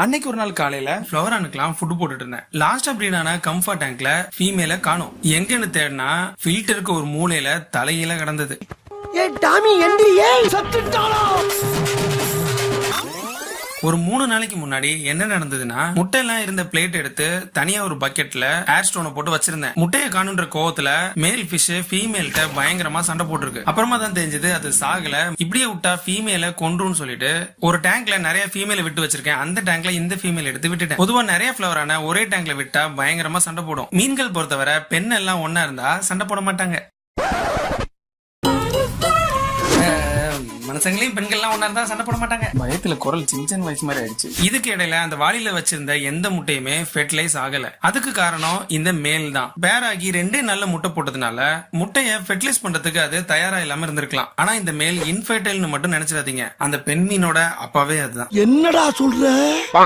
அன்னைக்கு ஒரு நாள் காலையில ஃபிளவரானுக்குலாம் ஃபுட் போட்டுட்டு இருந்தேன். லாஸ்ட் பிரீடான கம்ஃபர்ட் டேங்க்ல ஃபீமேல காணோம். எங்கன்னு தேடினா ஃபில்டருக்கு ஒரு மூலையில தலையில கிடந்தது. ஒரு 3 நாளைக்கு முன்னாடி என்ன நடந்ததுன்னா, முட்டையெல்லாம் இருந்த பிளேட் எடுத்து தனியா ஒரு பக்கெட்ல ஏர் ஸ்டோனை போட்டு வச்சிருந்தேன். முட்டையை காணுன்ற கோவத்துல மேல் ஃபிஷ் ஃபீமேல்கிட்ட பயங்கரமா சண்டை போட்டுருக்கு. அப்புறமா தான் தெரிஞ்சது அது சாகல. இப்படியே விட்டா ஃபீமேல கொன்றுன்னு சொல்லிட்டு ஒரு டேங்க்ல நிறைய ஃபீமேல விட்டு வச்சிருக்கேன். அந்த டேங்க்ல இந்த ஃபீமேல் எடுத்து விட்டுட்டேன். பொதுவா நிறைய ஃபிளவரான ஒரே டேங்க்ல விட்டா பயங்கரமா சண்டை போடும். மீன்கள் பொறுத்தவரை பெண் எல்லாம் ஒன்னா இருந்தா சண்டை போட மாட்டாங்க. மனுஷங்களையும் பெண்கள்லாம் ஒன்னா இருந்தா சண்டை போட மாட்டாங்க. பயத்துல குரல் சின்ன வயசு மாதிரி ஆயிடுச்சு. இதுக்கு இடையில அந்த வாளியில வச்சிருந்த எந்த முட்டையுமே ஃபெர்டிலைஸ் ஆகல. அதுக்கு காரணம் இந்த மேல் தான். பேராகி 2 நல்ல முட்டை போட்டதுனால முட்டைய ஃபெர்டிலைஸ் பண்றதுக்கு அது தயாரா இல்லாம இருந்திருக்கலாம். ஆனா இந்த மேல் இன்ஃபெர்டைல்னு மட்டும் நினைச்சிடாதீங்க. அந்த பெண் மீனோட அப்பாவே அதுதான். என்னடா சொல்ற?